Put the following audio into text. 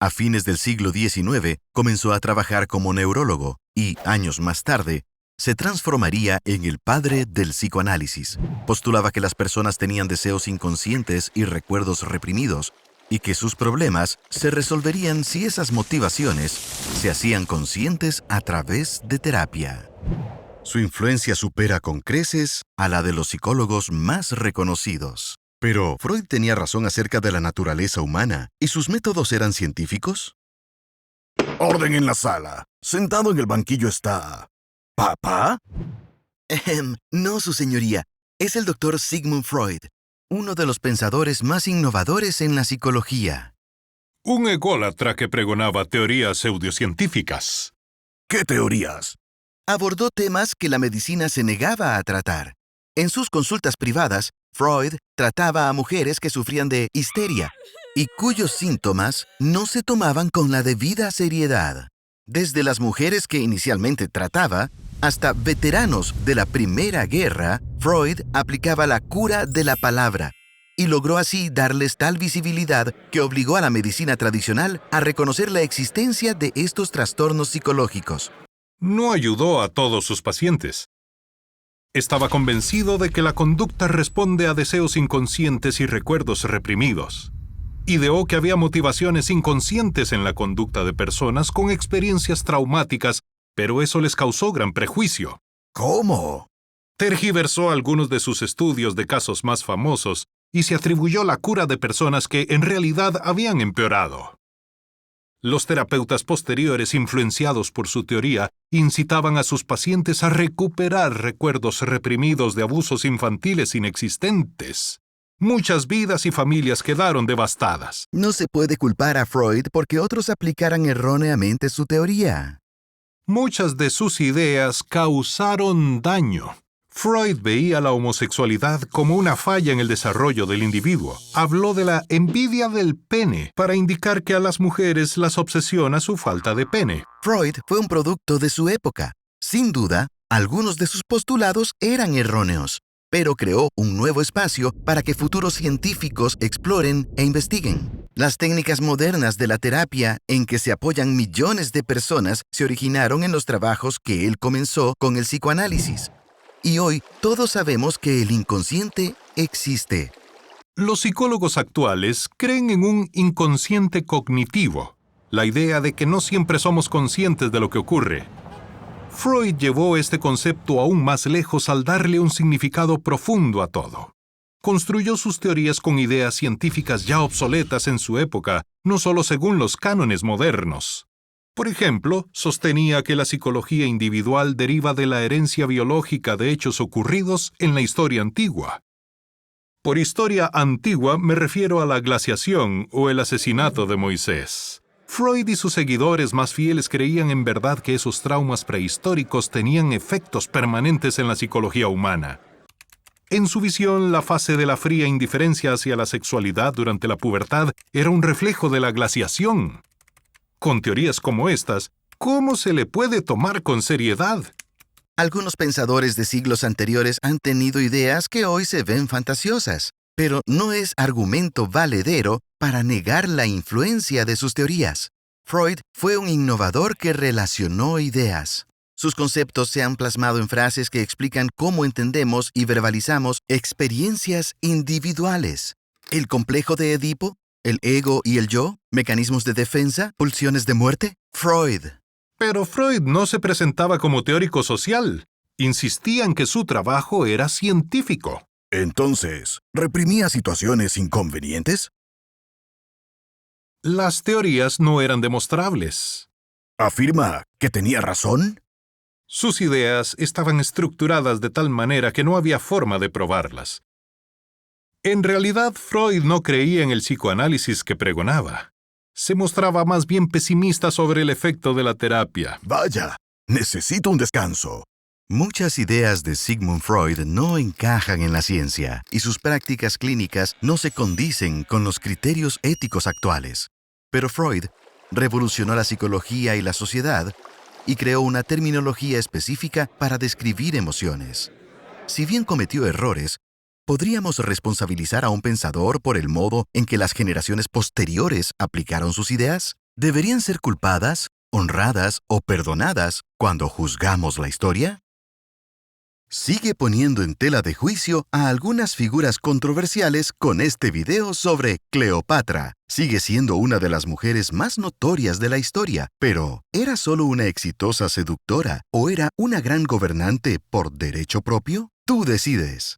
A fines del siglo XIX, comenzó a trabajar como neurólogo y, años más tarde, se transformaría en el padre del psicoanálisis. Postulaba que las personas tenían deseos inconscientes y recuerdos reprimidos, y que sus problemas se resolverían si esas motivaciones se hacían conscientes a través de terapia. Su influencia supera con creces a la de los psicólogos más reconocidos. Pero, ¿Freud tenía razón acerca de la naturaleza humana y sus métodos eran científicos? Orden en la sala. Sentado en el banquillo está... ¿Papá? No, su señoría. Es el doctor Sigmund Freud, uno de los pensadores más innovadores en la psicología. Un ególatra que pregonaba teorías pseudocientíficas. ¿Qué teorías? Abordó temas que la medicina se negaba a tratar. En sus consultas privadas, Freud trataba a mujeres que sufrían de histeria y cuyos síntomas no se tomaban con la debida seriedad. Desde las mujeres que inicialmente trataba hasta veteranos de la Primera Guerra, Freud aplicaba la cura de la palabra y logró así darles tal visibilidad que obligó a la medicina tradicional a reconocer la existencia de estos trastornos psicológicos. No ayudó a todos sus pacientes. Estaba convencido de que la conducta responde a deseos inconscientes y recuerdos reprimidos. Ideó que había motivaciones inconscientes en la conducta de personas con experiencias traumáticas, pero eso les causó gran prejuicio. ¿Cómo? Tergiversó algunos de sus estudios de casos más famosos y se atribuyó la cura de personas que en realidad habían empeorado. Los terapeutas posteriores, influenciados por su teoría, incitaban a sus pacientes a recuperar recuerdos reprimidos de abusos infantiles inexistentes. Muchas vidas y familias quedaron devastadas. No se puede culpar a Freud porque otros aplicaran erróneamente su teoría. Muchas de sus ideas causaron daño. Freud veía la homosexualidad como una falla en el desarrollo del individuo. Habló de la envidia del pene para indicar que a las mujeres las obsesiona su falta de pene. Freud fue un producto de su época. Sin duda, algunos de sus postulados eran erróneos, pero creó un nuevo espacio para que futuros científicos exploren e investiguen. Las técnicas modernas de la terapia en que se apoyan millones de personas se originaron en los trabajos que él comenzó con el psicoanálisis. Y hoy todos sabemos que el inconsciente existe. Los psicólogos actuales creen en un inconsciente cognitivo, la idea de que no siempre somos conscientes de lo que ocurre. Freud llevó este concepto aún más lejos al darle un significado profundo a todo. Construyó sus teorías con ideas científicas ya obsoletas en su época, no solo según los cánones modernos. Por ejemplo, sostenía que la psicología individual deriva de la herencia biológica de hechos ocurridos en la historia antigua. Por historia antigua me refiero a la glaciación o el asesinato de Moisés. Freud y sus seguidores más fieles creían en verdad que esos traumas prehistóricos tenían efectos permanentes en la psicología humana. En su visión, la fase de la fría indiferencia hacia la sexualidad durante la pubertad era un reflejo de la glaciación. Con teorías como estas, ¿cómo se le puede tomar con seriedad? Algunos pensadores de siglos anteriores han tenido ideas que hoy se ven fantasiosas, pero no es argumento valedero para negar la influencia de sus teorías. Freud fue un innovador que relacionó ideas. Sus conceptos se han plasmado en frases que explican cómo entendemos y verbalizamos experiencias individuales. El complejo de Edipo, el ego y el yo, mecanismos de defensa, pulsiones de muerte. Freud. Pero Freud no se presentaba como teórico social. Insistía en que su trabajo era científico. Entonces, ¿reprimía situaciones inconvenientes? Las teorías no eran demostrables. ¿Afirma que tenía razón? Sus ideas estaban estructuradas de tal manera que no había forma de probarlas. En realidad, Freud no creía en el psicoanálisis que pregonaba. Se mostraba más bien pesimista sobre el efecto de la terapia. Vaya, necesito un descanso. Muchas ideas de Sigmund Freud no encajan en la ciencia y sus prácticas clínicas no se condicen con los criterios éticos actuales. Pero Freud revolucionó la psicología y la sociedad y creó una terminología específica para describir emociones. Si bien cometió errores, ¿podríamos responsabilizar a un pensador por el modo en que las generaciones posteriores aplicaron sus ideas? ¿Deberían ser culpadas, honradas o perdonadas cuando juzgamos la historia? Sigue poniendo en tela de juicio a algunas figuras controversiales con este video sobre Cleopatra. Sigue siendo una de las mujeres más notorias de la historia, pero ¿era solo una exitosa seductora o era una gran gobernante por derecho propio? Tú decides.